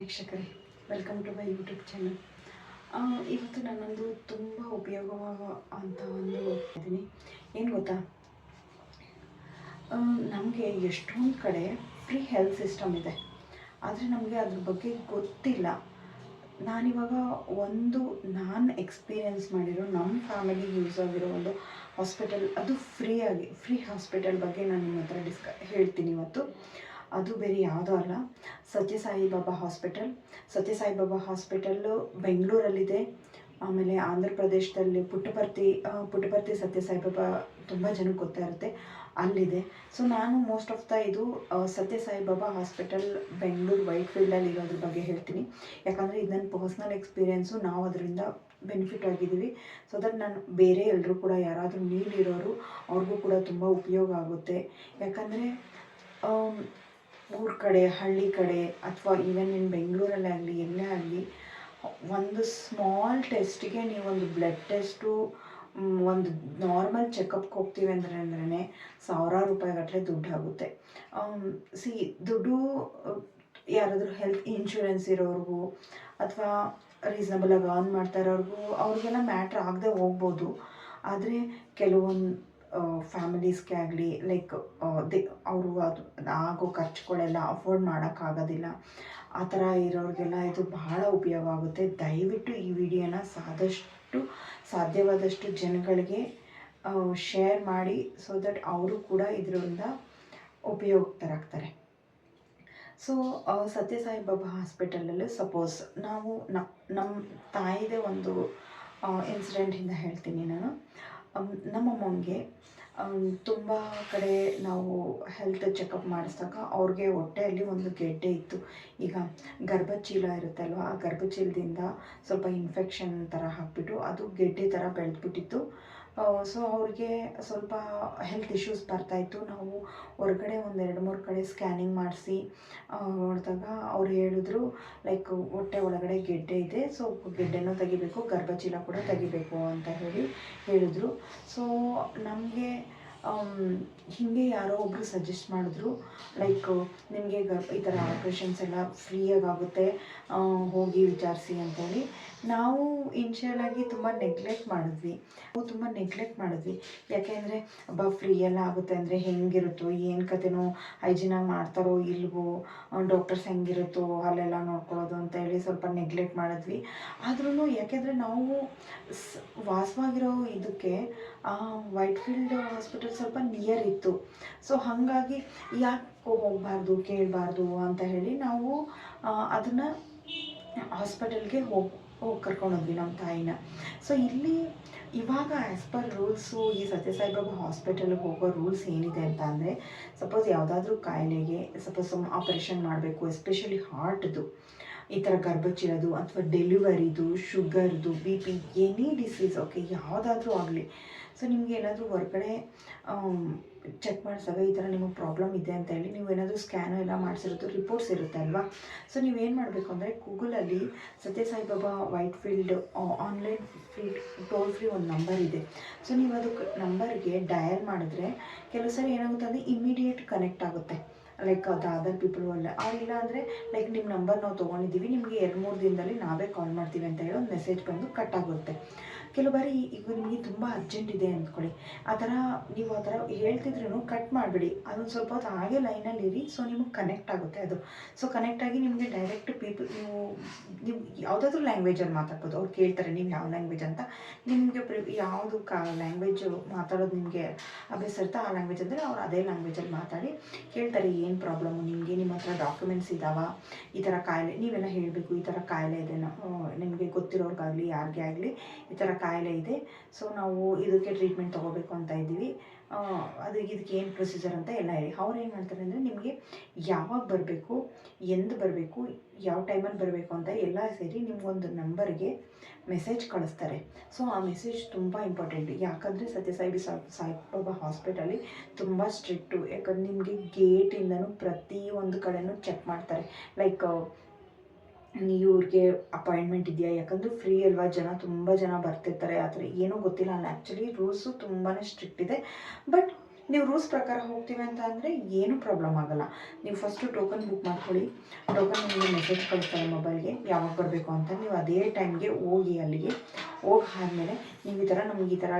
ವೀಕ್ಷಕರೇ, welcome to my YouTube channel. ಇವತ್ತು ನಾನೊಂದು ತುಂಬ ಉಪಯೋಗವಾಗೋ ಅಂತ ಒಂದು ಇದ್ದೀನಿ. ಏನು ಗೊತ್ತಾ, ನಮಗೆ ಎಷ್ಟೊಂದು ಕಡೆ ಫ್ರೀ ಹೆಲ್ತ್ ಸಿಸ್ಟಮ್ ಇದೆ, ಆದರೆ ನಮಗೆ ಅದ್ರ ಬಗ್ಗೆ ಗೊತ್ತಿಲ್ಲ. ನಾನಿವಾಗ ನಾನು ಎಕ್ಸ್ಪೀರಿಯೆನ್ಸ್ ಮಾಡಿರೋ ನಮ್ಮ ಫ್ಯಾಮಿಲಿಗೆ ಯೂಸ್ ಆಗಿರೋ ಒಂದು ಹಾಸ್ಪಿಟಲ್, ಅದು ಫ್ರೀ ಹಾಸ್ಪಿಟಲ್ ಬಗ್ಗೆ ನಾನು ನಿಮ್ಮ ಹತ್ರ ಹೇಳ್ತೀನಿ ಇವತ್ತು. ಅದು ಬೇರೆ ಯಾವುದೂ ಅಲ್ಲ, ಸತ್ಯಸಾಯಿಬಾಬಾ ಹಾಸ್ಪಿಟಲ್ಲು ಬೆಂಗಳೂರಲ್ಲಿದೆ. ಆಮೇಲೆ ಆಂಧ್ರ ಪ್ರದೇಶದಲ್ಲಿ ಪುಟ್ಟಪರ್ತಿ ಸತ್ಯಸಾಯಿಬಾಬಾ ತುಂಬ ಜನಕ್ಕೆ ಗೊತ್ತಾ ಇರುತ್ತೆ, ಅಲ್ಲಿದೆ. ಸೊ ನಾನು ಮೋಸ್ಟ್ ಆಫ್ ಇದು ಸತ್ಯಸಾಯಿಬಾಬಾ ಹಾಸ್ಪಿಟಲ್ ಬೆಂಗಳೂರು ವೈಟ್ಫೀಲ್ಡಲ್ಲಿ ಇರೋದ್ರ ಬಗ್ಗೆ ಹೇಳ್ತೀನಿ. ಯಾಕಂದರೆ ಇದು ನನ್ನ ಪರ್ಸ್ನಲ್ ಎಕ್ಸ್ಪೀರಿಯೆನ್ಸು, ನಾವು ಅದರಿಂದ ಬೆನಿಫಿಟ್ ಆಗಿದ್ದೀವಿ. ಸೊ ದಟ್ ನಾನು ಬೇರೆ ಎಲ್ಲರೂ ಕೂಡ ಯಾರಾದರೂ ನೀಡಿರೋರು ಅವ್ರಿಗೂ ಕೂಡ ತುಂಬ ಉಪಯೋಗ ಆಗುತ್ತೆ. ಯಾಕಂದರೆ ಊರ ಕಡೆ, ಹಳ್ಳಿ ಕಡೆ, ಅಥವಾ ಈವನ್ ಇನ್ ಬೆಂಗಳೂರಲ್ಲೇ ಆಗಲಿ, ಎಲ್ಲೇ ಆಗಲಿ, ಒಂದು ಸ್ಮಾಲ್ ಟೆಸ್ಟಿಗೆ ನೀವೊಂದು ಬ್ಲಡ್ ಟೆಸ್ಟು, ಒಂದು ನಾರ್ಮಲ್ ಚೆಕಪ್ಗೆ ಹೋಗ್ತೀವಿ ಅಂದ್ರೇ ಸಾವಿರಾರು ರೂಪಾಯಿ ಗಟ್ಟಲೆ ದುಡ್ಡು ಆಗುತ್ತೆ. ದುಡ್ಡು ಯಾರಾದರೂ ಹೆಲ್ತ್ ಇನ್ಶೂರೆನ್ಸ್ ಇರೋರಿಗೂ ಅಥವಾ ರೀಸನಬಲಾಗಿ ಅರ್ನ್ ಮಾಡ್ತಾ ಇರೋರಿಗೂ ಅವ್ರಿಗೆಲ್ಲ ಮ್ಯಾಟ್ರ್ ಆಗದೆ ಹೋಗ್ಬೋದು. ಆದರೆ ಕೆಲವೊಂದು ಫ್ಯಾಮಿಲೀಸ್ಗೆ ಆಗಲಿ, ಲೈಕ್ ಅವರು ಅದು ಆಗೋ ಖರ್ಚುಗಳೆಲ್ಲ ಅಫೋರ್ಡ್ ಮಾಡೋಕ್ಕಾಗೋದಿಲ್ಲ. ಆ ಥರ ಇರೋರಿಗೆಲ್ಲ ಇದು ಬಹಳ ಉಪಯೋಗ ಆಗುತ್ತೆ. ದಯವಿಟ್ಟು ಈ ವಿಡಿಯೋನ ಸಾಧ್ಯವಾದಷ್ಟು ಜನಗಳಿಗೆ ಶೇರ್ ಮಾಡಿ, ಸೊ ದಟ್ ಅವರು ಕೂಡ ಇದರಿಂದ ಉಪಯುಕ್ತರಾಗ್ತಾರೆ. ಸೊ ಸತ್ಯಸಾಯಿಬಾಬಾ ಹಾಸ್ಪಿಟಲಲ್ಲಿ ಸಪೋಸ್ ನಾವು ನಮ್ಮ ತಾಯಿದೇ ಒಂದು ಇನ್ಸಿಡೆಂಟಿಂದ ಹೇಳ್ತೀನಿ ನಾನು. ನಮ್ಮಮ್ಮಂಗೆ ತುಂಬ ಕಡೆ ನಾವು ಹೆಲ್ತ್ ಚೆಕಪ್ ಮಾಡಿಸಿದಾಗ ಅವ್ರಿಗೆ ಹೊಟ್ಟೆಯಲ್ಲಿ ಒಂದು ಗೆಡ್ಡೆ ಇತ್ತು. ಈಗ ಗರ್ಭಚೀಲ ಇರುತ್ತಲ್ವ, ಆ ಗರ್ಭಚೀಲದಿಂದ ಸ್ವಲ್ಪ ಇನ್ಫೆಕ್ಷನ್ ಥರ ಹಾಕ್ಬಿಟ್ಟು ಅದು ಗೆಡ್ಡೆ ಥರ ಬೆಳೆದ್ಬಿಟ್ಟಿತ್ತು. ಸೊ ಅವ್ರಿಗೆ ಸ್ವಲ್ಪ ಹೆಲ್ತ್ ಇಶ್ಯೂಸ್ ಬರ್ತಾಯಿತ್ತು. ನಾವು ಹೊರಗಡೆ ಒಂದು 2-3 ಕಡೆ ಸ್ಕ್ಯಾನಿಂಗ್ ಮಾಡಿಸಿ ನೋಡಿದಾಗ ಅವ್ರು ಹೇಳಿದ್ರು, ಲೈಕ್ ಹೊಟ್ಟೆ ಒಳಗಡೆ ಗೆಡ್ಡೆ ಇದೆ, ಸೊ ಗೆಡ್ಡೆನೂ ತೆಗಿಬೇಕು, ಗರ್ಭಚೀಲ ಕೂಡ ತೆಗಿಬೇಕು ಅಂತ ಹೇಳಿದ್ರು. ಸೊ ನಮಗೆ ಹೀಗೆ ಯಾರೋ ಒಬ್ಬರು ಸಜೆಸ್ಟ್ ಮಾಡಿದ್ರು, ಲೈಕ್ ನಿಮಗೆ ಈ ಥರ ಆಪ್ರೇಷನ್ಸ್ ಎಲ್ಲ ಫ್ರೀಯಾಗಿ ಆಗುತ್ತೆ, ಹೋಗಿ ವಿಚಾರಿಸಿ ಅಂತೇಳಿ. ನಾವು ಇನ್ಷಿಯಲಾಗಿ ತುಂಬ ನೆಗ್ಲೆಕ್ಟ್ ಮಾಡಿದ್ವಿ. ಯಾಕೆಂದರೆ ಫ್ರೀ ಎಲ್ಲ ಆಗುತ್ತೆ ಅಂದರೆ ಹೆಂಗಿರುತ್ತೋ, ಏನು ಕತೆನೋ, ಹೈಜಿನಾಗಿ ಮಾಡ್ತಾರೋ ಇಲ್ವೋ, ಡಾಕ್ಟರ್ಸ್ ಹೆಂಗಿರುತ್ತೋ ಅಲ್ಲೆಲ್ಲ ನೋಡ್ಕೊಳ್ಳೋದು ಅಂತ ಹೇಳಿ ಸ್ವಲ್ಪ ನೆಗ್ಲೆಕ್ಟ್ ಮಾಡಿದ್ವಿ. ಆದ್ರೂ ಯಾಕೆಂದರೆ ನಾವು ವಾಸವಾಗಿರೋ ಇದಕ್ಕೆ ವೈಟ್ಫೀಲ್ಡ್ ಹಾಸ್ಪಿಟಲ್ ಸ್ವಲ್ಪ ನಿಯರ್ ಇತ್ತು. ಸೊ ಹಾಗಾಗಿ ಯಾಕೆ ಹೋಗಬಾರ್ದು, ಕೇಳಬಾರ್ದು ಅಂತ ಹೇಳಿ ನಾವು ಅದನ್ನು ಹಾಸ್ಪಿಟಲ್ಗೆ ಹೋಗಿ ಕರ್ಕೊಂಡೋದ್ವಿ ನಮ್ಮ ತಾಯಿನ. ಸೊ ಇಲ್ಲಿ ಇವಾಗ ಆ್ಯಸ್ ಪರ್ ರೂಲ್ಸು ಈ ಸತ್ಯಸಾಯಿಬಾಬಾ ಹಾಸ್ಪಿಟಲ್ಗೆ ಹೋಗೋ ರೂಲ್ಸ್ ಏನಿದೆ ಅಂತ ಅಂದರೆ, ಸಪೋಸ್ ಯಾವುದಾದ್ರೂ ಕಾಯಿಲೆಗೆ ಸಪೋಸ್ ಆಪರೇಷನ್ ಮಾಡಬೇಕು, ಎಸ್ಪೆಷಲಿ ಹಾರ್ಟ್ದು, ಈ ಥರ ಗರ್ಭಚೀಲದು ಅಥವಾ ಡೆಲಿವರಿದು, ಶುಗರ್ದು, BP, ಎನಿ ಡಿಸೀಸ್, ಓಕೆ, ಯಾವುದಾದ್ರೂ ಆಗಲಿ. ಸೊ ನಿಮಗೆ ಏನಾದರೂ ಹೊರಗಡೆ ಚೆಕ್ ಮಾಡಿಸಿದಾಗ ಈ ಥರ ನಿಮಗೆ ಪ್ರಾಬ್ಲಮ್ ಇದೆ ಅಂತ ಹೇಳಿ, ನೀವು ಏನಾದರೂ ಸ್ಕ್ಯಾನು ಎಲ್ಲ ಮಾಡಿಸಿರೋದು ರಿಪೋರ್ಟ್ಸ್ ಇರುತ್ತೆ ಅಲ್ವಾ. ಸೊ ನೀವೇನು ಮಾಡಬೇಕು ಅಂದರೆ, ಗೂಗಲಲ್ಲಿ Sathya Sai Baba Whitefield online toll free ಒಂದು ನಂಬರ್ ಇದೆ. ಸೊ ನೀವು ಅದಕ್ಕೆ ನಂಬರ್ಗೆ ಡಯಲ್ ಮಾಡಿದ್ರೆ ಕೆಲವು ಸರಿ ಏನಾಗುತ್ತೆ ಅಂದರೆ ಇಮ್ಮಿಡಿಯೇಟ್ ಕನೆಕ್ಟ್ ಆಗುತ್ತೆ, ಲೈಕ್ ಅದು ಅದರ್ ಪೀಪಲ್ ಇಲ್ಲ ಅಂದರೆ ಲೈಕ್ ನಿಮ್ಮ ನಂಬರ್ ನಾವು ತೊಗೊಂಡಿದ್ದೀವಿ, ನಿಮಗೆ 2-3 ದಿನದಲ್ಲಿ ನಾವೇ ಕಾಲ್ ಮಾಡ್ತೀವಿ ಅಂತ ಹೇಳಿ ಒಂದು ಮೆಸೇಜ್ ಬಂದು ಕಟ್ ಆಗುತ್ತೆ. ಕೆಲವು ಬಾರಿ ಈಗ ನಿಮಗೆ ತುಂಬ ಅರ್ಜೆಂಟ್ ಇದೆ ಅಂದ್ಕೊಳ್ಳಿ, ಆ ಥರ ನೀವು ಆ ಥರ ಹೇಳ್ತಿದ್ರೂ ಕಟ್ ಮಾಡಿಬಿಡಿ, ಅದೊಂದು ಸ್ವಲ್ಪ ಹೊತ್ತು ಹಾಗೆ ಲೈನಲ್ಲಿ ಇರಿ. ಸೊ ನಿಮಗೆ ಕನೆಕ್ಟ್ ಆಗುತ್ತೆ ಅದು. ಸೊ ಕನೆಕ್ಟ್ ಆಗಿ ನಿಮಗೆ ಡೈರೆಕ್ಟ್ ನೀವು ಯಾವುದಾದ್ರೂ ಲ್ಯಾಂಗ್ವೇಜಲ್ಲಿ ಮಾತಾಡ್ಬೋದು. ಅವ್ರು ಕೇಳ್ತಾರೆ ನೀವು ಯಾವ ಲ್ಯಾಂಗ್ವೇಜ್ ಅಂತ, ನಿಮಗೆ ಯಾವುದು ಲ್ಯಾಂಗ್ವೇಜು ಮಾತಾಡೋದು ನಿಮಗೆ ಅಭ್ಯಾಸ ಇರುತ್ತೆ ಆ ಲ್ಯಾಂಗ್ವೇಜ್ ಅಂದರೆ ಅವ್ರು ಅದೇ ಲ್ಯಾಂಗ್ವೇಜಲ್ಲಿ ಮಾತಾಡಿ ಕೇಳ್ತಾರೆ, ಏನು ಪ್ರಾಬ್ಲಮ್ಮು ನಿಮಗೆ, ನಿಮ್ಮ ಹತ್ರ ಡಾಕ್ಯುಮೆಂಟ್ಸ್ ಇದ್ದಾವೆ, ಈ ಥರ ಕಾಯಿಲೆ ನೀವೆಲ್ಲ ಹೇಳಬೇಕು, ಈ ಥರ ಕಾಯಿಲೆ ಇದೆ, ನಿಮಗೆ ಗೊತ್ತಿರೋರ್ಗಾಗಲಿ ಯಾರಿಗೇ ಆಗಲಿ ಈ ಥರ ಕಾಯಿಲೆ ಇದೆ, ಸೊ ನಾವು ಇದಕ್ಕೆ ಟ್ರೀಟ್ಮೆಂಟ್ ತೊಗೋಬೇಕು ಅಂತ ಇದ್ದೀವಿ, ಇದಕ್ಕೆ ಏನು ಪ್ರೊಸೀಜರ್ ಅಂತ ಎಲ್ಲ ಹೇಳಿ. ಅವ್ರು ಏನು ಮಾಡ್ತಾರೆ ಅಂದರೆ, ನಿಮಗೆ ಯಾವಾಗ ಬರಬೇಕು, ಎಂದು ಬರಬೇಕು, ಯಾವ ಟೈಮಲ್ಲಿ ಬರಬೇಕು ಅಂತ ಎಲ್ಲ ಸೇರಿ ನಿಮಗೊಂದು ನಂಬರ್ಗೆ ಮೆಸೇಜ್ ಕಳಿಸ್ತಾರೆ. ಸೊ ಆ ಮೆಸೇಜ್ ತುಂಬ ಇಂಪಾರ್ಟೆಂಟ್. ಯಾಕಂದರೆ ಸಾಯಿಬಾಬಾ ಹಾಸ್ಪಿಟಲಿ ತುಂಬ ಸ್ಟ್ರಿಕ್ಟು. ಯಾಕಂದರೆ ನಿಮಗೆ ಗೇಟಿಂದನೂ ಪ್ರತಿಯೊಂದು ಕಡೆನೂ ಚೆಕ್ ಮಾಡ್ತಾರೆ, ಲೈಕ್ ಇವ್ರಿಗೆ ಅಪಾಯಿಂಟ್ಮೆಂಟ್ ಇದೆಯಾ, ಯಾಕಂದರೆ ಫ್ರೀ ಅಲ್ವಾ, ತುಂಬ ಜನ ಬರ್ತಿರ್ತಾರೆ, ಆ ಥರ ಏನೂ ಗೊತ್ತಿಲ್ಲ. ಅಲ್ಲಿ ಆ್ಯಕ್ಚುಲಿ ರೂಲ್ಸು ತುಂಬಾ ಸ್ಟ್ರಿಕ್ಟ್ ಇದೆ. ಬಟ್ ನೀವು ರೂಲ್ಸ್ ಪ್ರಕಾರ ಹೋಗ್ತೀವಿ ಅಂತ ಅಂದರೆ ಏನೂ ಪ್ರಾಬ್ಲಮ್ ಆಗೋಲ್ಲ. ನೀವು ಫಸ್ಟು ಟೋಕನ್ ಬುಕ್ ಮಾಡ್ಕೊಳ್ಳಿ. ಟೋಕನ್ ನಿಮಗೆ ಮೆಸೇಜ್ ಕಳಿಸ್ತಾರೆ ಮೊಬೈಲ್ಗೆ ಯಾವಾಗ ಬರಬೇಕು ಅಂತ. ನೀವು ಅದೇ ಟೈಮ್ಗೆ ಹೋಗಿ ಅಲ್ಲಿಗೆ ಹೋಗಿ ಆದಮೇಲೆ ನೀವು ಈ ಥರ ನಮ್ಗೆ ಈ ಥರ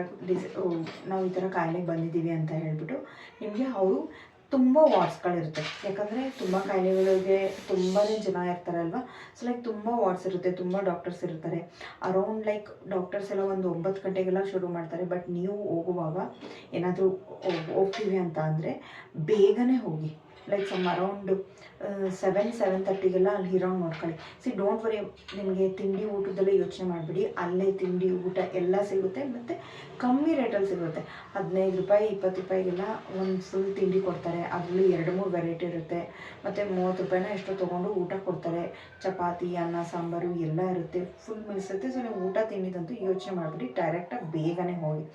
ನಾವು ಈ ಥರ ಕಾಯಿಲೆಗೆ ಬಂದಿದ್ದೀವಿ ಅಂತ ಹೇಳ್ಬಿಟ್ಟು ನಿಮಗೆ ಅವರು ತುಂಬ ವಾರ್ಡ್ಸ್ಗಳಿರುತ್ತೆ. ಯಾಕಂದರೆ ತುಂಬ ಕಾಯಿಲೆಗಳಿಗೆ ತುಂಬಾ ಜನ ಇರ್ತಾರಲ್ವ. ಸೊ ಲೈಕ್ ತುಂಬ ವಾರ್ಡ್ಸ್ ಇರುತ್ತೆ, ತುಂಬ ಡಾಕ್ಟರ್ಸ್ ಇರ್ತಾರೆ. ಅರೌಂಡ್ ಲೈಕ್ ಡಾಕ್ಟರ್ಸ್ ಎಲ್ಲ ಒಂದು 9 ಗಂಟೆಗೆಲ್ಲ ಶುರು ಮಾಡ್ತಾರೆ. ಬಟ್ ನೀವು ಹೋಗುವಾಗ ಏನಾದರೂ ಹೋಗ್ತೀವಿ ಅಂತ ಅಂದರೆ ಬೇಗನೆ ಹೋಗಿ. ಲೈಕ್ ಅರೌಂಡ್ 7-7:30ಗೆಲ್ಲ ಅಲ್ಲಿ ಇರೋಂಗೆ ನೋಡ್ಕೊಳ್ಳಿ. ಡೋಂಟ್ ವರಿ, ನಿಮಗೆ ತಿಂಡಿ ಊಟದಲ್ಲೇ ಯೋಚನೆ ಮಾಡಿಬಿಡಿ. ಅಲ್ಲೇ ತಿಂಡಿ ಊಟ ಎಲ್ಲ ಸಿಗುತ್ತೆ ಮತ್ತು ಕಮ್ಮಿ ರೇಟಲ್ಲಿ ಸಿಗುತ್ತೆ. 15 ರೂಪಾಯಿ 20 ರೂಪಾಯಿಗೆಲ್ಲ ಒಂದು ಫುಲ್ ತಿಂಡಿ ಕೊಡ್ತಾರೆ. ಅದರಲ್ಲಿ 2-3 ವೆರೈಟಿ ಇರುತ್ತೆ. ಮತ್ತು 30 ರೂಪಾಯಿನ ಎಷ್ಟೋ ತೊಗೊಂಡು ಊಟ ಕೊಡ್ತಾರೆ. ಚಪಾತಿ, ಅನ್ನ, ಸಾಂಬಾರು ಎಲ್ಲ ಇರುತ್ತೆ, ಫುಲ್ ಮೀಲ್ಸ್ ಇರುತ್ತೆ. ಸೊ ನೀವು ಊಟ ತಿಂಡಿದಂತೂ ಯೋಚನೆ ಮಾಡಿಬಿಡಿ, ಡೈರೆಕ್ಟಾಗಿ ಬೇಗನೆ ಹೋಗಿ.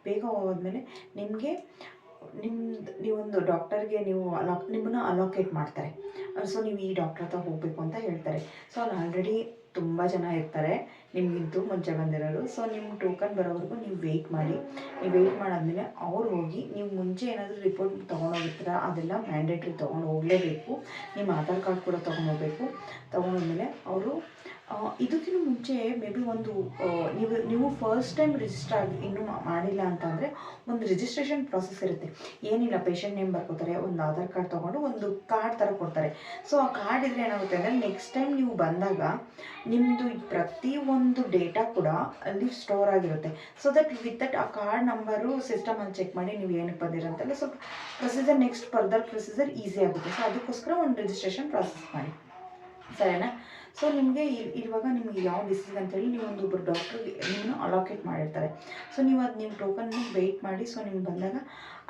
ಬೇಗ ಹೋದ್ಮೇಲೆ ನಿಮಗೆ ನೀವೊಂದು ಡಾಕ್ಟರ್ಗೆ ನಿಮ್ಮನ್ನು ಅಲೋಕೇಟ್ ಮಾಡ್ತಾರೆ. ಸೊ ನೀವು ಈ ಡಾಕ್ಟರ್ ಹತ್ರ ಹೋಗಬೇಕು ಅಂತ ಹೇಳ್ತಾರೆ. ಸೊ ಅಲ್ಲಿ ಆಲ್ರೆಡಿ ತುಂಬ ಜನ ಇರ್ತಾರೆ ನಿಮಗಿಂತೂ ಮುಂಚೆ ಬಂದಿರೋರು. ಸೊ ನಿಮ್ಮ ಟೋಕನ್ ಬರೋವರೆಗೂ ನೀವು ವೆಯ್ಟ್ ಮಾಡಿ. ನೀವು ವೆಯ್ಟ್ ಮಾಡಾದ್ಮೇಲೆ ಅವ್ರು ಹೋಗಿ, ನೀವು ಮುಂಚೆ ಏನಾದರೂ ರಿಪೋರ್ಟ್ ತೊಗೊಂಡೋಗಿರ್ತೀರ ಅದೆಲ್ಲ ಮ್ಯಾಂಡೇಟ್ರಿ ತೊಗೊಂಡು ಹೋಗಲೇಬೇಕು. ನಿಮ್ಮ ಆಧಾರ್ ಕಾರ್ಡ್ ಕೂಡ ತೊಗೊಂಡೋಗ್ಬೇಕು. ತೊಗೊಂಡೋದ್ಮೇಲೆ ಅವರು ಇದಕ್ಕಿಂತ ಮುಂಚೆ ಮೇ ಬಿ ಒಂದು ನೀವು ಫಸ್ಟ್ ಟೈಮ್ ರಿಜಿಸ್ಟರ್ ಆಗಿ ಇನ್ನೂ ಮಾಡಿಲ್ಲ ಅಂತಂದರೆ ಒಂದು ರಿಜಿಸ್ಟ್ರೇಷನ್ ಪ್ರಾಸೆಸ್ ಇರುತ್ತೆ. ಏನಿಲ್ಲ, ಪೇಷಂಟ್ ನೇಮ್ ಬರ್ಕೋತಾರೆ, ಒಂದು ಆಧಾರ್ ಕಾರ್ಡ್ ತೊಗೊಂಡು ಒಂದು ಕಾರ್ಡ್ ಥರ ಕೊಡ್ತಾರೆ. ಸೊ ಆ ಕಾರ್ಡ್ ಇದ್ರೆ ಏನಾಗುತ್ತೆ ಅಂದರೆ ನೆಕ್ಸ್ಟ್ ಟೈಮ್ ನೀವು ಬಂದಾಗ ನಿಮ್ಮದು ಪ್ರತಿಯೊಂದು ಡೇಟಾ ಕೂಡ ಅಲ್ಲಿ ಸ್ಟೋರ್ ಆಗಿರುತ್ತೆ. ಸೊ ದಟ್ ವಿತ್ ದಟ್ ಆ ಕಾರ್ಡ್ ನಂಬರು ಸಿಸ್ಟಮಲ್ಲಿ ಚೆಕ್ ಮಾಡಿ ನೀವು ಏನಕ್ಕೆ ಬಂದಿರೋಂತೆಲ್ಲ ಸ್ವಲ್ಪ procedure, next further procedure easy ಆಗುತ್ತೆ. ಸೊ ಅದಕ್ಕೋಸ್ಕರ ಒಂದು ರಿಜಿಸ್ಟ್ರೇಷನ್ ಪ್ರಾಸೆಸ್ ಮಾಡಿ, ಸರಿನಾ? ಸೊ ನಿಮಗೆ ಇವಾಗ ನಿಮಗೆ ಯಾವ ಡಿಸೀಸ್ ಅಂತೇಳಿ ಒಬ್ಬರು ಡಾಕ್ಟ್ರಿಗೆ ನಿಮ್ಮನ್ನು ಅಲೋಕೇಟ್ ಮಾಡಿರ್ತಾರೆ. ಸೊ ನೀವು ಅದು ನಿಮ್ಮ ಟೋಕನ್ ವೆಯ್ಟ್ ಮಾಡಿ. ಸೊ ನಿಮ್ಗೆ ಬಂದಾಗ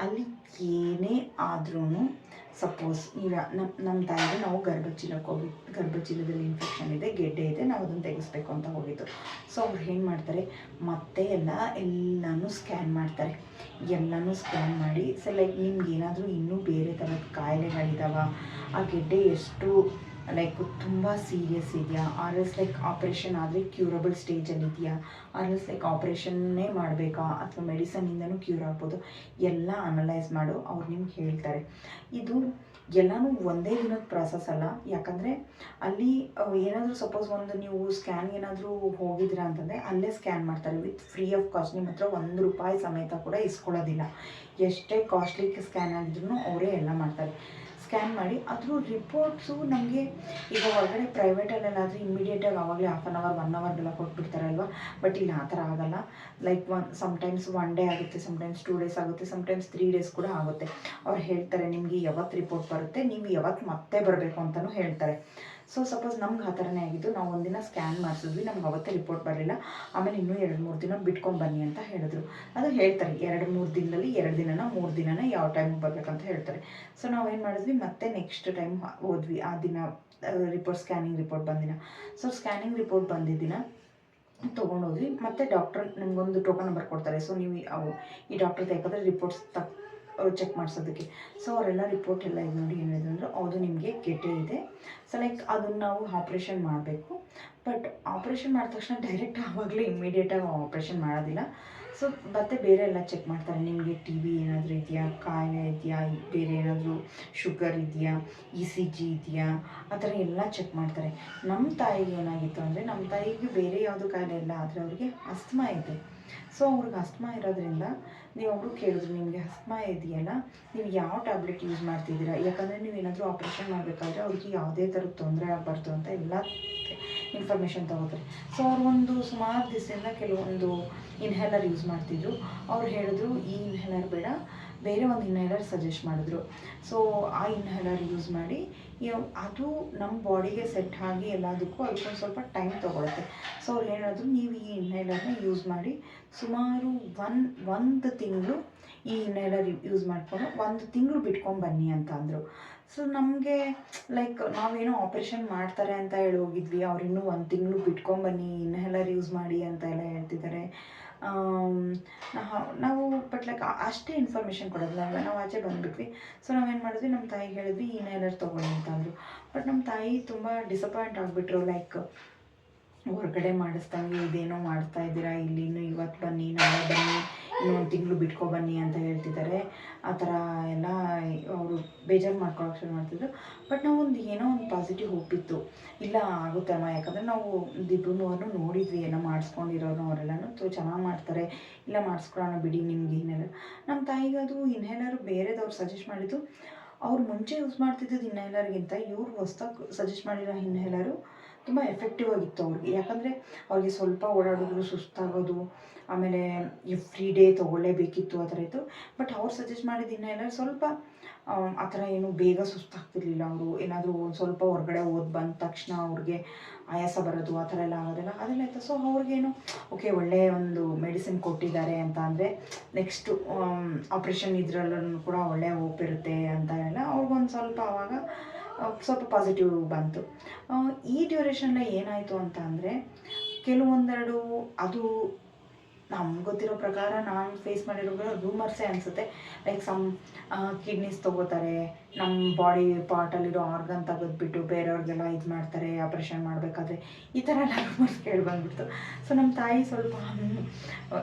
ಅಲ್ಲಿ ಏನೇ ಆದ್ರೂ, ಸಪೋಸ್ ನೀವು ನಮ್ಮ ತಾಯಿಗೆ ನಾವು ಗರ್ಭಚೀಲದಲ್ಲಿ ಇನ್ಫೆಕ್ಷನ್ ಇದೆ, ಗೆಡ್ಡೆ ಇದೆ, ನಾವು ಅದನ್ನು ತೆಗೆಸ್ಬೇಕು ಅಂತ ಹೋಗಿದ್ದು. ಸೊ ಅವ್ರು ಏನು ಮಾಡ್ತಾರೆ, ಮತ್ತೆ ಎಲ್ಲನೂ ಸ್ಕ್ಯಾನ್ ಮಾಡ್ತಾರೆ. ಎಲ್ಲನೂ ಸ್ಕ್ಯಾನ್ ಮಾಡಿ, ಸೊ ಲೈಕ್ ನಿಮ್ಗೆ ಏನಾದರೂ ಇನ್ನೂ ಬೇರೆ ಥರದ ಕಾಯಿಲೆಗಳಿದಾವ, ಆ ಗೆಡ್ಡೆ ಎಷ್ಟು ಲೈಕ್ ತುಂಬ ಸೀರಿಯಸ್ ಇದೆಯಾ, ಆರ್ ಎಸ್ ಲೈಕ್ ಆಪ್ರೇಷನ್ ಆದರೆ ಕ್ಯೂರಬಲ್ ಸ್ಟೇಜಲ್ಲಿ ಇದೆಯಾ, ಆರ್ ಎಸ್ ಲೈಕ್ ಆಪ್ರೇಷನ್ನೇ ಮಾಡಬೇಕಾ ಅಥವಾ ಮೆಡಿಸನ್ನಿಂದನೂ ಕ್ಯೂರ್ ಆಗ್ಬೋದು, ಎಲ್ಲ ಅನಲೈಸ್ ಮಾಡು ಅವ್ರು ನಿಮ್ಗೆ ಹೇಳ್ತಾರೆ. ಇದು ಎಲ್ಲನೂ ಒಂದೇ ದಿನದ ಪ್ರಾಸೆಸ್ ಅಲ್ಲ. ಯಾಕಂದರೆ ಅಲ್ಲಿ ಏನಾದರೂ ಸಪೋಸ್ ಒಂದು ನೀವು ಸ್ಕ್ಯಾನ್ ಏನಾದರೂ ಹೋಗಿದ್ದೀರ ಅಂತಂದರೆ ಅಲ್ಲೇ ಸ್ಕ್ಯಾನ್ ಮಾಡ್ತಾರೆ ವಿತ್ ಫ್ರೀ ಆಫ್ ಕಾಸ್ಟ್. ನಿಮ್ಮ ಹತ್ರ ₹1 ಸಮೇತ ಕೂಡ ಇಸ್ಕೊಳ್ಳೋದಿಲ್ಲ. ಎಷ್ಟೇ ಕಾಸ್ಟ್ಲಿ ಸ್ಕ್ಯಾನ್ ಆಗಿದ್ರೂ ಅವರೇ ಎಲ್ಲ ಮಾಡ್ತಾರೆ. ಸ್ಕ್ಯಾನ್ ಮಾಡಿ ಅದ್ರ ರಿಪೋರ್ಟ್ಸು ನಮಗೆ ಈಗ ಹೊರಗಡೆ ಪ್ರೈವೇಟಲ್ಲೆಲ್ಲಾದರೆ ಇಮ್ಮಿಡಿಯೇಟಾಗಿ ಆವಾಗಲೇ ಹಾಫ್ ಆನ್ ಅವರ್ 1 ಅವರ್ಗೆಲ್ಲ ಕೊಟ್ಬಿಡ್ತಾರಲ್ವ. ಬಟ್ ಇಲ್ಲಿ ಆ ಥರ ಆಗೋಲ್ಲ. ಲೈಕ್ ಸಮ್ಟೈಮ್ಸ್ 1 ಡೇ ಆಗುತ್ತೆ, ಸಮ್ಟೈಮ್ಸ್ 2 ಡೇಸ್ ಆಗುತ್ತೆ, ಸಮ್ಟೈಮ್ಸ್ 3 ಡೇಸ್ ಕೂಡ ಆಗುತ್ತೆ. ಅವ್ರು ಹೇಳ್ತಾರೆ ನಿಮಗೆ ಯಾವತ್ತು ರಿಪೋರ್ಟ್ ಬರುತ್ತೆ, ನೀವು ಯಾವತ್ತು ಮತ್ತೆ ಬರಬೇಕು ಅಂತಲೂ ಹೇಳ್ತಾರೆ. ಸೊ ಸಪೋಸ್ ನಮ್ಗೆ ಆ ಥರನೇ ಆಗಿದ್ದು, ನಾವು ಒಂದಿನ ಸ್ಕ್ಯಾನ್ ಮಾಡಿಸಿದ್ವಿ, ನಮ್ಗೆ ಅವತ್ತೇ ರಿಪೋರ್ಟ್ ಬರಲಿಲ್ಲ, ಆಮೇಲೆ ಇನ್ನೂ 2-3 ದಿನ ಬಿಟ್ಕೊಂಡು ಬನ್ನಿ ಅಂತ ಹೇಳಿದ್ರು. ಅದು ಹೇಳ್ತಾರೆ 2-3 ದಿನದಲ್ಲಿ 2 ದಿನನ 3 ದಿನನ ಯಾವ ಟೈಮಿಗೆ ಬರಬೇಕಂತ ಹೇಳ್ತಾರೆ. ಸೊ ನಾವೇನು ಮಾಡಿದ್ವಿ, ಮತ್ತೆ ನೆಕ್ಸ್ಟ್ ಟೈಮ್ ಹೋದ್ವಿ. ಆ ದಿನ ಸ್ಕ್ಯಾನಿಂಗ್ ರಿಪೋರ್ಟ್ ಬಂದಿನ. ಸೊ ಸ್ಕ್ಯಾನಿಂಗ್ ರಿಪೋರ್ಟ್ ಬಂದಿದ್ದಿನ ತೊಗೊಂಡೋದ್ವಿ. ಮತ್ತು ಡಾಕ್ಟರ್ ನಿಮಗೊಂದು ಟೋಕನ್ ನಂಬರ್ ಕೊಡ್ತಾರೆ. ಸೊ ನೀವು ಈ ಡಾಕ್ಟರ್ ಯಾಕಂದರೆ ರಿಪೋರ್ಟ್ಸ್ ಚೆಕ್ ಮಾಡಿಸೋದಕ್ಕೆ. ಸೊ ಅವರೆಲ್ಲ ರಿಪೋರ್ಟ್ ಎಲ್ಲ ಇದು ನೋಡಿ ಏನಿದೆ ಅಂದರೆ ಅದು ನಿಮಗೆ ಗೆಡ್ಡೆ ಇದೆ. ಸೊ ಲೈಕ್ ಅದನ್ನು ನಾವು ಆಪ್ರೇಷನ್ ಮಾಡಬೇಕು. ಬಟ್ ಆಪ್ರೇಷನ್ ಮಾಡಿದ ತಕ್ಷಣ ಡೈರೆಕ್ಟ್ ಆವಾಗಲೇ ಇಮ್ಮಿಡಿಯೇಟಾಗಿ ಆಪ್ರೇಷನ್ ಮಾಡೋದಿಲ್ಲ. ಸೊ ಮತ್ತೆ ಬೇರೆ ಎಲ್ಲ ಚೆಕ್ ಮಾಡ್ತಾರೆ. ನಿಮಗೆ TB ಏನಾದರೂ ಇದೆಯಾ, ಕಾಯಿಲೆ ಇದೆಯಾ, ಬೇರೆ ಏನಾದರೂ ಶುಗರ್ ಇದೆಯಾ, ECG ಇದೆಯಾ, ಆ ಥರ ಎಲ್ಲ ಚೆಕ್ ಮಾಡ್ತಾರೆ. ನಮ್ಮ ತಾಯಿಗೆ ಏನಾಗಿತ್ತು ಅಂದರೆ, ನಮ್ಮ ತಾಯಿಗೆ ಬೇರೆ ಯಾವುದು ಕಾಯಿಲೆ ಇಲ್ಲ, ಆದರೆ ಅವ್ರಿಗೆ ಅಸ್ತಮಾ ಇದೆ. ಸೊ ಅವ್ರಿಗೆ ಅಸ್ತಮಾ ಇರೋದ್ರಿಂದ ಅವರು ಕೇಳಿದ್ರು, ನಿಮಗೆ ಅಸ್ತಮಾ ಇದೆಯಲ್ಲ, ನೀವು ಯಾವ ಟ್ಯಾಬ್ಲೆಟ್ ಯೂಸ್ ಮಾಡ್ತಿದ್ದೀರಾ, ಯಾಕಂದರೆ ನೀವು ಏನಾದರೂ ಆಪ್ರೇಷನ್ ಮಾಡಬೇಕಾದ್ರೆ ಅವ್ರಿಗೆ ಯಾವುದೇ ಥರದ ತೊಂದರೆ ಆಗಬಾರ್ದು ಅಂತ ಎಲ್ಲ ಇನ್ಫಾರ್ಮೇಷನ್ ತೊಗೋತಾರೆ. ಸೊ ಅವ್ರು ಸುಮಾರು ದಿವಸದಿಂದ ಕೆಲವೊಂದು ಇನ್ಹೇಲರ್ ಯೂಸ್ ಮಾಡ್ತಿದ್ರು. ಅವ್ರು ಹೇಳಿದ್ರು ಈ ಇನ್ಹೇಲರ್ ಬೇಡ, ಬೇರೆ ಒಂದು ಇನ್ಹೇಲರ್ ಸಜೆಸ್ಟ್ ಮಾಡಿದ್ರು. ಸೊ ಆ ಇನ್ಹೇಲರ್ ಯೂಸ್ ಮಾಡಿ, ಅದು ನಮ್ಮ ಬಾಡಿಗೆ ಸೆಟ್ ಆಗಿ ಎಲ್ಲದಕ್ಕೂ ಅದಕ್ಕೊಂದು ಸ್ವಲ್ಪ ಟೈಮ್ ತೊಗೊಳುತ್ತೆ. ಸೊ ಅವ್ರು ಹೇಳಿದ್ರು, ನೀವು ಈ ಇನ್ಹೇಲರ್ನ ಯೂಸ್ ಮಾಡಿ ಸುಮಾರು ಒಂದು ತಿಂಗಳು ಈ ಇನ್ಹೇಲರ್ ಯೂಸ್ ಮಾಡಿಕೊಂಡು 1 ತಿಂಗಳು ಬಿಟ್ಕೊಂಡು ಬನ್ನಿ ಅಂತ ಅಂದರು. ಸೊ ನಮಗೆ ಲೈಕ್ ನಾವೇನೋ ಆಪ್ರೇಷನ್ ಮಾಡ್ತಾರೆ ಅಂತ ಹೇಳಿ ಹೋಗಿದ್ವಿ, ಅವ್ರಿನ್ನೂ 1 ತಿಂಗಳು ಬಿಟ್ಕೊಂಬನ್ನಿ, ಇನ್ಹೇಲರ್ ಯೂಸ್ ಮಾಡಿ ಅಂತ ಎಲ್ಲ ಹೇಳ್ತಿದ್ದಾರೆ. ನಾವು ಬಟ್ ಲೈಕ್ ಅಷ್ಟೇ ಇನ್ಫಾರ್ಮೇಷನ್ ಕೊಡೋದಿಲ್ಲ, ನಾವು ಆಚೆ ಬಂದುಬಿಟ್ವಿ. ಸೊ ನಾವೇನು ಮಾಡಿದ್ವಿ, ನಮ್ಮ ತಾಯಿಗೆ ಹೇಳಿದ್ವಿ ಇನ್ಹೇಲರ್ ತೊಗೊಳ್ಳಿ ಅಂತ ಅಂದರು. ಬಟ್ ನಮ್ಮ ತಾಯಿ ತುಂಬ ಡಿಸಪಾಯಿಂಟ್ ಆಗಿಬಿಟ್ರು. ಲೈಕ್ ಹೊರಗಡೆ ಮಾಡಿಸ್ದಂಗೆ ಇದೇನೋ ಮಾಡ್ತಾ ಇದ್ದೀರಾ, ಇಲ್ಲಿ ಇನ್ನೂ ಇವತ್ತು ಬನ್ನಿ ನಾಳೆ ಬನ್ನಿ ಇನ್ನೊಂದು ತಿಂಗಳು ಬಿಟ್ಕೊ ಬನ್ನಿ ಅಂತ ಹೇಳ್ತಿದ್ದಾರೆ. ಆ ಥರ ಎಲ್ಲ ಅವರು ಬೇಜಾರು ಮಾಡ್ಕೊಳಕ್ಕೆ ಶುರು ಮಾಡ್ತಿದ್ರು. ಬಟ್ ನಾವು ಏನೋ ಒಂದು ಪಾಸಿಟಿವ್ ಹೋಪ್ ಇತ್ತು, ಇಲ್ಲ ಆಗುತ್ತೆ ಅಮ್ಮ, ಯಾಕಂದರೆ ನಾವು ದಿಬ್ಬನವ್ರನ್ನೂ ನೋಡಿದ್ವಿ ಎಲ್ಲ ಮಾಡಿಸ್ಕೊಂಡಿರೋರು ಅವರೆಲ್ಲನೂ ಚೆನ್ನಾಗಿ ಮಾಡ್ತಾರೆ, ಇಲ್ಲ ಮಾಡಿಸ್ಕೊಳ್ಳೋಣ ಬಿಡಿ ನಿಮ್ಗೆ ಇನ್ಹೇಲರ್. ನಮ್ಮ ತಾಯಿಗೆ ಅದು ಇನ್ಹೇಲರ್ ಬೇರೆದವ್ರು ಸಜೆಸ್ಟ್ ಮಾಡಿದ್ದು, ಅವ್ರು ಮುಂಚೆ ಯೂಸ್ ಮಾಡ್ತಿದ್ದದ್ದು ಇನ್ಹೇಲರ್ಗಿಂತ ಇವ್ರು ಹೊಸ್ದಾಗಿ ಸಜೆಸ್ಟ್ ಮಾಡಿರೋ ಇನ್ಹೇಲರು ತುಂಬ ಎಫೆಕ್ಟಿವ್ ಆಗಿತ್ತು ಅವ್ರಿಗೆ. ಯಾಕಂದರೆ ಅವ್ರಿಗೆ ಸ್ವಲ್ಪ ಓಡಾಡಿದ್ರು ಸುಸ್ತಾಗೋದು, ಆಮೇಲೆ ಎವ್ರಿ ಡೇ ತೊಗೊಳ್ಳೇಬೇಕಿತ್ತು ಆ ಥರ ಇತ್ತು. ಬಟ್ ಅವ್ರು ಸಜೆಸ್ಟ್ ಮಾಡಿದ ಇನ್ಹೇಲರ್ ಸ್ವಲ್ಪ ಆ ಥರ ಏನು ಬೇಗ ಸುಸ್ತಾಗ್ತಿರ್ಲಿಲ್ಲ. ಅವರು ಏನಾದರೂ ಒಂದು ಸ್ವಲ್ಪ ಹೊರಗಡೆ ಬಂದ ತಕ್ಷಣ ಅವ್ರಿಗೆ ಆಯಾಸ ಬರೋದು ಆ ಥರ ಎಲ್ಲ ಆಗೋದಿಲ್ಲ, ಅದೆಲ್ಲ ಇತ್ತು. ಸೊ ಅವ್ರಿಗೇನು ಓಕೆ ಒಳ್ಳೆಯ ಒಂದು ಮೆಡಿಸಿನ್ ಕೊಟ್ಟಿದ್ದಾರೆ ಅಂತ ಅಂದರೆ ನೆಕ್ಸ್ಟು ಆಪ್ರೇಷನ್ ಇದರಲ್ಲೂ ಕೂಡ ಒಳ್ಳೆಯ ಹೋಪ್ ಇರುತ್ತೆ ಅಂತ ಎಲ್ಲ ಅವ್ರಿಗೊಂದು ಸ್ವಲ್ಪ ಆವಾಗ ಸ್ವಲ್ಪ ಪಾಸಿಟಿವ್ ಬಂತು. ಈ ಡ್ಯೂರೇಷನ್ನಲ್ಲಿ ಏನಾಯಿತು ಅಂತ ಅಂದರೆ ಕೆಲವೊಂದೆರಡು ಅದು ನಮ್ಗೆ ಗೊತ್ತಿರೋ ಪ್ರಕಾರ ನಾನು ಫೇಸ್ ಮಾಡಿರೋ ರೂಮರ್ಸೇ ಅನಿಸುತ್ತೆ. ಲೈಕ್ ಸಮ್ ಕಿಡ್ನೀಸ್ ತೊಗೋತಾರೆ, ನಮ್ಮ ಬಾಡಿ ಪಾರ್ಟಲ್ಲಿರೋ ಆರ್ಗನ್ ತೆಗೆದ್ಬಿಟ್ಟು ಬೇರೆಯವ್ರಿಗೆಲ್ಲ ಇದು ಮಾಡ್ತಾರೆ ಆಪ್ರೇಷನ್ ಮಾಡಬೇಕಾದ್ರೆ, ಈ ಥರ ಎಲ್ಲ ರೂಮರ್ಸ್ ಕೇಳಿಬಂದ್ಬಿಡ್ತು. ಸೊ ನಮ್ಮ ತಾಯಿ ಸ್ವಲ್ಪ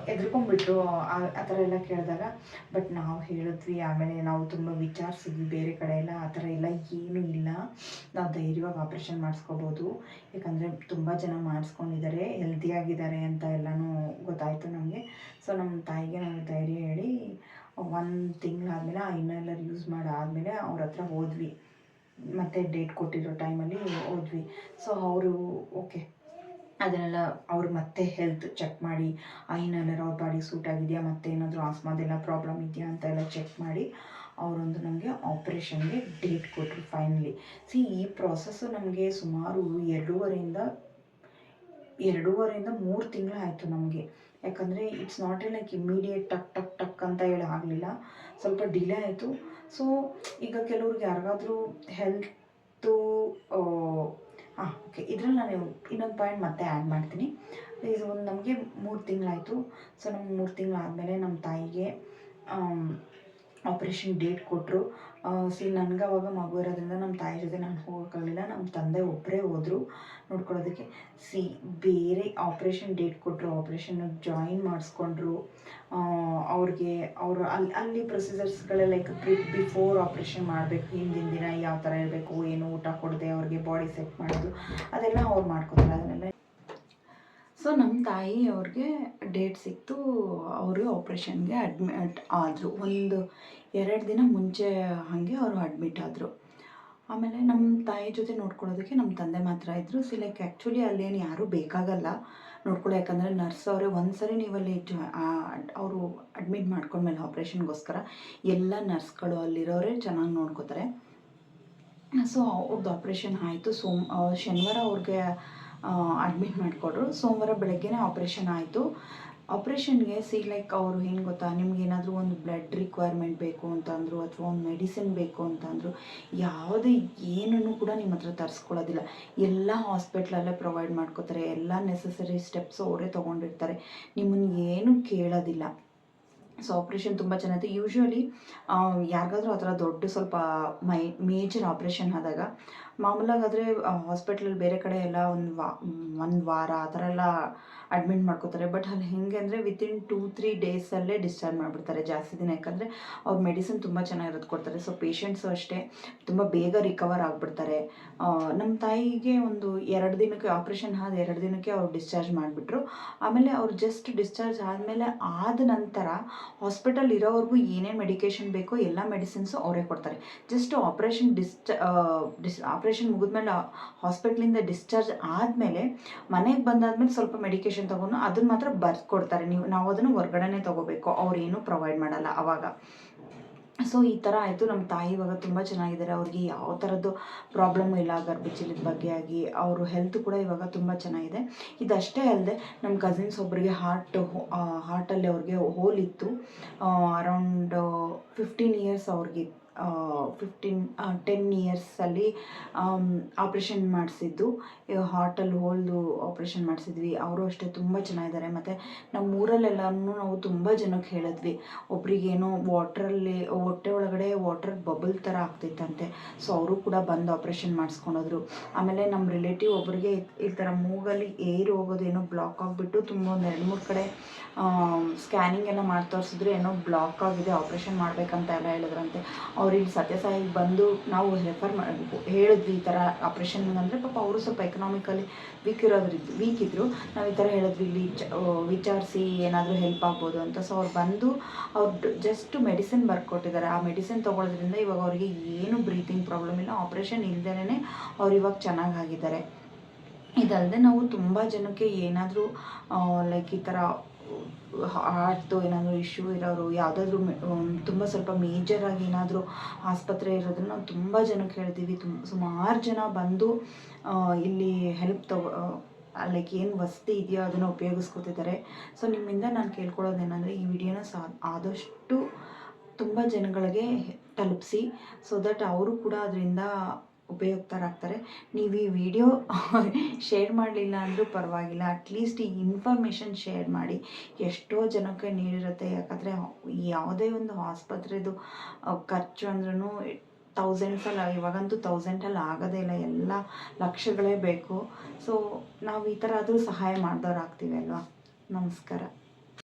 ಹೆದ್ರ್ಕೊಂಡ್ಬಿಟ್ರು ಆ ಥರ ಎಲ್ಲ ಕೇಳಿದಾಗ. ಬಟ್ ನಾವು ಹೇಳಿದ್ವಿ, ಆಮೇಲೆ ನಾವು ತುಂಬ ವಿಚಾರಿಸಿದ್ವಿ ಬೇರೆ ಕಡೆ ಎಲ್ಲ, ಆ ಥರ ಎಲ್ಲ ಏನೂ ಇಲ್ಲ, ನಾವು ಧೈರ್ಯವಾಗಿ ಆಪ್ರೇಷನ್ ಮಾಡಿಸ್ಕೋಬೋದು, ಯಾಕಂದರೆ ತುಂಬ ಜನ ಮಾಡಿಸ್ಕೊಂಡಿದ್ದಾರೆ, ಹೆಲ್ದಿಯಾಗಿದ್ದಾರೆ ಅಂತ ಎಲ್ಲನೂ ಗೊತ್ತಾಯಿತು ನಮಗೆ. ಸೊ ನಮ್ಮ ತಾಯಿಗೆ ನಾವು ಧೈರ್ಯ ಹೇಳಿ 1 ತಿಂಗಳಾದಮೇಲೆ ಆ ಇನ್ಹೇಲರ್ ಯೂಸ್ ಮಾಡಾದಮೇಲೆ ಅವ್ರ ಹತ್ರ ಹೋದ್ವಿ, ಮತ್ತು ಡೇಟ್ ಕೊಟ್ಟಿರೋ ಟೈಮಲ್ಲಿ ಹೋದ್ವಿ. ಸೊ ಅವರು ಓಕೆ ಅದನ್ನೆಲ್ಲ ಅವ್ರು ಮತ್ತೆ ಹೆಲ್ತ್ ಚೆಕ್ ಮಾಡಿ ಆ ಇನ್ಹೇಲರ್ ಅವ್ರ ಬಾಡಿಗೆ ಸೂಟ್ ಆಗಿದೆಯಾ, ಮತ್ತು ಏನಾದರೂ ಆಸ್ಮಾದೆಲ್ಲ ಪ್ರಾಬ್ಲಮ್ ಇದೆಯಾ ಅಂತ ಎಲ್ಲ ಚೆಕ್ ಮಾಡಿ ಅವರೊಂದು ನಮಗೆ ಆಪ್ರೇಷನ್ಗೆ ಡೇಟ್ ಕೊಟ್ಟರು ಫೈನಲಿ. ಈ ಪ್ರಾಸೆಸ್ಸು ನಮಗೆ ಸುಮಾರು 2.5ರಿಂದ 3 ತಿಂಗಳಾಯಿತು ನಮಗೆ. ಯಾಕಂದರೆ it's not A like immediate ಟಕ್ ಟಕ್ ಟಕ್ ಅಂತ ಹೇಳಿ ಆಗಲಿಲ್ಲ, ಸ್ವಲ್ಪ ಡಿಲೇ ಆಯಿತು. ಸೊ ಈಗ ಕೆಲವ್ರಿಗೆ ಯಾರಿಗಾದ್ರೂ ಹೆಲ್ತು ಓಕೆ, ಇದರಲ್ಲಿ ನಾನು ಇನ್ನೊಂದು ಪಾಯಿಂಟ್ ಮತ್ತೆ ಆ್ಯಡ್ ಮಾಡ್ತೀನಿ. ಇದು ಒಂದು ನಮಗೆ 3 ತಿಂಗಳಾಯಿತು. ಸೊ ನಮ್ಗೆ 3 ತಿಂಗಳಾದಮೇಲೆ ನಮ್ಮ ತಾಯಿಗೆ ಆಪ್ರೇಷನ್ ಡೇಟ್ ಕೊಟ್ಟರು. ನನಗೆ ಅವಾಗ ಮಗು ಇರೋದ್ರಿಂದ ನಮ್ಮ ತಾಯಿ ಜೊತೆ ನಾನು ಹೋಗೋಕ್ಕಾಗಲಿಲ್ಲ, ನಮ್ಮ ತಂದೆ ಒಬ್ಬರೇ ಹೋದರು ನೋಡ್ಕೊಳ್ಳೋದಕ್ಕೆ. ಬೇರೆ ಆಪ್ರೇಷನ್ ಡೇಟ್ ಕೊಟ್ಟರು, ಆಪ್ರೇಷನ್ಗೆ ಜಾಯಿನ್ ಮಾಡಿಸ್ಕೊಂಡ್ರು. ಅವ್ರಿಗೆ ಅವರು ಅಲ್ಲಿ ಪ್ರೊಸೀಜರ್ಸ್ಗಳ ಲೈಕ್ ಬಿಫೋರ್ ಆಪ್ರೇಷನ್ ಮಾಡಬೇಕು, ಹಿಂದಿನ ದಿನ ಯಾವ ಥರ ಇರಬೇಕು, ಏನು ಊಟ ಕೊಡದೆ ಅವ್ರಿಗೆ ಬಾಡಿ ಸೆಟ್ ಮಾಡೋದು ಅದೆಲ್ಲ ಅವ್ರು ಮಾಡ್ಕೊತಾರೆ ಅದನ್ನೆಲ್ಲ. ಸೊ ನಮ್ಮ ತಾಯಿ ಅವ್ರಿಗೆ ಡೇಟ್ ಸಿಕ್ತು, ಅವರು ಆಪ್ರೇಷನ್ಗೆ ಅಡ್ಮಿಟ್ ಆದರು. 1-2 ದಿನ ಮುಂಚೆ ಹಾಗೆ ಅವರು ಅಡ್ಮಿಟ್ ಆದರು. ಆಮೇಲೆ ನಮ್ಮ ತಾಯಿ ಜೊತೆ ನೋಡ್ಕೊಳ್ಳೋದಕ್ಕೆ ನಮ್ಮ ತಂದೆ ಮಾತ್ರ ಇದ್ದರು. ಲೈಕ್ ಆ್ಯಕ್ಚುಲಿ ಅಲ್ಲೇನು ಯಾರೂ ಬೇಕಾಗಲ್ಲ ನೋಡ್ಕೊಳ್ಳೋ, ಯಾಕಂದರೆ ನರ್ಸ್ ಅವರೇ ಒಂದ್ಸರಿ ನೀವಲ್ಲಿ ಅವರು ಅಡ್ಮಿಟ್ ಮಾಡ್ಕೊಂಡ್ಮೇಲೆ ಆಪ್ರೇಷನ್ಗೋಸ್ಕರ ಎಲ್ಲ ನರ್ಸ್ಗಳು ಅಲ್ಲಿರೋರೇ ಚೆನ್ನಾಗಿ ನೋಡ್ಕೋತಾರೆ. ಸೊ ಅವ್ರದ್ದು ಆಪ್ರೇಷನ್ ಆಯಿತು. ಶನಿವಾರ ಅವ್ರಿಗೆ ಅಡ್ಮಿಟ್ ಮಾಡಿಕೊಡ್ರು. ಸೋಮವಾರ ಬೆಳಗ್ಗೆನೇ ಆಪ್ರೇಷನ್ ಆಯಿತು. ಆಪ್ರೇಷನ್ಗೆ ಲೈಕ್ ಅವರು ಏನು ಗೊತ್ತಾ, ನಿಮ್ಗೇನಾದರೂ ಒಂದು ಬ್ಲಡ್ ರಿಕ್ವೈರ್ಮೆಂಟ್ ಬೇಕು ಅಂತಂದರು ಅಥವಾ ಒಂದು ಮೆಡಿಸಿನ್ ಬೇಕು ಅಂತಂದರು ಯಾವುದೇ ಏನನ್ನು ಕೂಡ ನಿಮ್ಮ ಹತ್ರ ತರಿಸ್ಕೊಳ್ಳೋದಿಲ್ಲ, ಎಲ್ಲ ಹಾಸ್ಪಿಟ್ಲಲ್ಲೇ ಪ್ರೊವೈಡ್ ಮಾಡ್ಕೋತಾರೆ. ಎಲ್ಲ ನೆಸಸರಿ ಸ್ಟೆಪ್ಸು ಅವರೇ ತೊಗೊಂಡಿರ್ತಾರೆ, ನಿಮ್ಮನ್ನು ಏನೂ ಕೇಳೋದಿಲ್ಲ. ಸೊ ಆಪ್ರೇಷನ್ ತುಂಬ ಚೆನ್ನಾಗಿತ್ತು. ಯೂಶ್ವಲಿ ಯಾರಿಗಾದ್ರೂ ಆ ಥರ ದೊಡ್ಡ ಸ್ವಲ್ಪ ಮೇಜರ್ ಆಪ್ರೇಷನ್ ಆದಾಗ ಮಾಮೂಲಾಗಾದರೆ ಹಾಸ್ಪಿಟ್ಲಲ್ಲಿ ಬೇರೆ ಕಡೆ ಎಲ್ಲ ಒಂದು ವಾರ ಆ ಥರ ಎಲ್ಲ ಅಡ್ಮಿಟ್ ಮಾಡ್ಕೋತಾರೆ. ಬಟ್ ಅಲ್ಲಿ ಹೆಂಗೆ ಅಂದರೆ ವಿತಿನ್ 2-3 ಡೇಸಲ್ಲೇ ಡಿಸ್ಚಾರ್ಜ್ ಮಾಡಿಬಿಡ್ತಾರೆ ಜಾಸ್ತಿ ದಿನ, ಯಾಕಂದರೆ ಅವ್ರ ಮೆಡಿಸಿನ್ ತುಂಬ ಚೆನ್ನಾಗಿರೋದು ಕೊಡ್ತಾರೆ. ಸೊ ಪೇಷಂಟ್ಸು ಅಷ್ಟೇ ತುಂಬ ಬೇಗ ರಿಕವರ್ ಆಗಿಬಿಡ್ತಾರೆ. ನಮ್ಮ ತಾಯಿಗೆ ಒಂದು 2 ದಿನಕ್ಕೆ ಆಪ್ರೇಷನ್ ಆದ 2 ದಿನಕ್ಕೆ ಅವ್ರು ಡಿಸ್ಚಾರ್ಜ್ ಮಾಡಿಬಿಟ್ರು. ಆಮೇಲೆ ಅವ್ರು ಜಸ್ಟ್ ಡಿಸ್ಚಾರ್ಜ್ ಆದ ನಂತರ ಹಾಸ್ಪಿಟಲ್ ಇರೋವರೆಗೂ ಏನೇನು ಮೆಡಿಕೇಷನ್ ಬೇಕೋ ಎಲ್ಲ ಮೆಡಿಸಿನ್ಸು ಅವರೇ ಕೊಡ್ತಾರೆ. ಜಸ್ಟ್ ಆಪ್ರೇಷನ್ ಮುಗಿದ್ಮೇಲೆ ಹಾಸ್ಪಿಟ್ಲಿಂದ ಡಿಸ್ಚಾರ್ಜ್ ಆದಮೇಲೆ ಮನೆಗೆ ಬಂದಾದ್ಮೇಲೆ ಸ್ವಲ್ಪ ಮೆಡಿಕೇಷನ್ ತೊಗೊಂಡು ಅದನ್ನು ಮಾತ್ರ ಬರ್ಕೊಡ್ತಾರೆ. ನಾವು ಅದನ್ನು ಹೊರ್ಗಡೆನೇ ತೊಗೋಬೇಕು, ಅವ್ರೇನು ಪ್ರೊವೈಡ್ ಮಾಡಲ್ಲ ಆವಾಗ. ಸೊ ಈ ಥರ ಆಯಿತು. ನಮ್ಮ ತಾಯಿ ಇವಾಗ ತುಂಬ ಚೆನ್ನಾಗಿದ್ದಾರೆ, ಅವ್ರಿಗೆ ಯಾವ ಥರದ್ದು ಪ್ರಾಬ್ಲಮ್ಮು ಇಲ್ಲ ಗರ್ಭಚೀಲದ ಬಗ್ಗೆ ಆಗಿ. ಅವರು ಹೆಲ್ತ್ ಕೂಡ ಇವಾಗ ತುಂಬ ಚೆನ್ನಾಗಿದೆ. ಇದಷ್ಟೇ ಅಲ್ಲದೆ ನಮ್ಮ ಕಸಿನ್ಸ್ ಒಬ್ಬರಿಗೆ ಹಾರ್ಟಲ್ಲಿ ಅವ್ರಿಗೆ ಹೋಲ್ ಇತ್ತು. ಅರೌಂಡ್ 15 ಇಯರ್ಸ್ ಅವ್ರಿಗೆ 10 ಇಯರ್ಸಲ್ಲಿ ಆಪ್ರೇಷನ್ ಮಾಡಿಸಿದ್ದು, ಹಾರ್ಟಲ್ಲಿ ಹೋಲ್ದು ಆಪ್ರೇಷನ್ ಮಾಡಿಸಿದ್ವಿ. ಅವರು ಅಷ್ಟೇ ತುಂಬ ಚೆನ್ನಾಗಿದ್ದಾರೆ. ಮತ್ತು ನಮ್ಮ ಊರಲ್ಲೆಲ್ಲನೂ ನಾವು ತುಂಬ ಜನಕ್ಕೆ ಹೇಳಿದ್ವಿ. ಒಬ್ರಿಗೇನೋ ವಾಟ್ರಲ್ಲಿ ಹೊಟ್ಟೆ ಒಳಗಡೆ ವಾಟರ್ ಬಬಲ್ ಥರ ಆಗ್ತಿತ್ತಂತೆ. ಸೊ ಅವರು ಕೂಡ ಬಂದು ಆಪ್ರೇಷನ್ ಮಾಡಿಸ್ಕೊಂಡೋದ್ರು. ಆಮೇಲೆ ನಮ್ಮ ರಿಲೇಟಿವ್ ಒಬ್ಬರಿಗೆ ಈ ಥರ ಮೂಗಲ್ಲಿ ಏರ್ ಹೋಗೋದೇನೋ ಬ್ಲಾಕ್ ಆಗಿಬಿಟ್ಟು ತುಂಬ ಒಂದು 2-3 ಕಡೆ ಸ್ಕ್ಯಾನಿಂಗ್ ಎಲ್ಲ ಮಾಡಿ ತೋರಿಸಿದ್ರು. ಏನೋ ಬ್ಲಾಕ್ ಆಗಿದೆ, ಆಪ್ರೇಷನ್ ಮಾಡಬೇಕಂತ ಎಲ್ಲ ಹೇಳಿದ್ರಂತೆ. ಅವ್ರು ಇಲ್ಲಿ ಸತ್ಯಸಾಯಿಗೆ ಬಂದು ನಾವು ರೆಫರ್ ಹೇಳಿದ್ವಿ ಈ ಥರ ಆಪ್ರೇಷನ್ ಅಂದರೆ, ಪಾಪ ಅವರು ಸ್ವಲ್ಪ ಎಕನಾಮಿಕಲಿ ವೀಕ್ ಇದ್ದರು. ನಾವು ಈ ಥರ ಹೇಳಿದ್ವಿ, ಇಲ್ಲಿ ವಿಚಾರಿಸಿ ಏನಾದರೂ ಹೆಲ್ಪ್ ಆಗ್ಬೋದು ಅಂತ. ಸೊ ಅವ್ರು ಬಂದು ಅವ್ರು ಜಸ್ಟ್ ಮೆಡಿಸಿನ್ ಬರ್ಕೊಟ್ಟಿದ್ದಾರೆ. ಆ ಮೆಡಿಸಿನ್ ತೊಗೊಳೋದ್ರಿಂದ ಇವಾಗ ಅವರಿಗೆ ಏನು ಬ್ರೀತಿಂಗ್ ಪ್ರಾಬ್ಲಮ್ ಇಲ್ಲ, ಆಪ್ರೇಷನ್ ಇಲ್ಲದೇ ಅವ್ರು ಇವಾಗ ಚೆನ್ನಾಗಿದ್ದಾರೆ. ಇದಲ್ಲದೆ ನಾವು ತುಂಬ ಜನಕ್ಕೆ ಏನಾದರೂ ಲೈಕ್ ಈ ಥರ ಹಾರ್ಟ್ದು ಏನಾದರೂ ಇಶ್ಯೂ ಇರೋರು, ಯಾವುದಾದ್ರೂ ತುಂಬ ಸ್ವಲ್ಪ ಮೇಜರಾಗಿ ಏನಾದರೂ ಆಸ್ಪತ್ರೆ ಇರೋದನ್ನು ನಾವು ತುಂಬ ಜನಕ್ಕೆ ಹೇಳ್ತೀವಿ. ಸುಮಾರು ಜನ ಬಂದು ಇಲ್ಲಿ ಹೆಲ್ಪ್ ಲೈಕ್ ಏನು ವಸತಿ ಇದೆಯೋ ಅದನ್ನು ಉಪಯೋಗಿಸ್ಕೊತಿದ್ದಾರೆ. ಸೊ ನಿಮ್ಮಿಂದ ನಾನು ಕೇಳ್ಕೊಳ್ಳೋದೇನೆಂದರೆ, ಈ ವಿಡಿಯೋನ ಆದಷ್ಟು ತುಂಬ ಜನಗಳಿಗೆ ತಲುಪಿಸಿ, ಸೊ ದಟ್ ಅವರು ಕೂಡ ಅದರಿಂದ ಉಪಯುಕ್ತರಾಗ್ತಾರೆ. ನೀವು ಈ ವಿಡಿಯೋ ಶೇರ್ ಮಾಡಲಿಲ್ಲ ಅಂದರೂ ಪರವಾಗಿಲ್ಲ, ಅಟ್ಲೀಸ್ಟ್ ಈ ಇನ್ಫಾರ್ಮೇಷನ್ ಶೇರ್ ಮಾಡಿ. ಎಷ್ಟೋ ಜನಕ್ಕೆ ನೀಡಿರುತ್ತೆ. ಯಾಕಂದರೆ ಯಾವುದೇ ಒಂದು ಆಸ್ಪತ್ರೆದು ಖರ್ಚು ಅಂದ್ರೂ ಥೌಸಂಡ್ಸಲ್ಲಿ, ಇವಾಗಂತೂ ಥೌಸಂಡಲ್ಲಿ ಆಗೋದೇ ಇಲ್ಲ, ಎಲ್ಲ ಲಕ್ಷಗಳೇ ಬೇಕು. ಸೊ ನಾವು ಈ ಥರ ಆದರೂ ಸಹಾಯ ಮಾಡಿದವ್ರು ಆಗ್ತೀವಿ ಅಲ್ವಾ. ನಮಸ್ಕಾರ.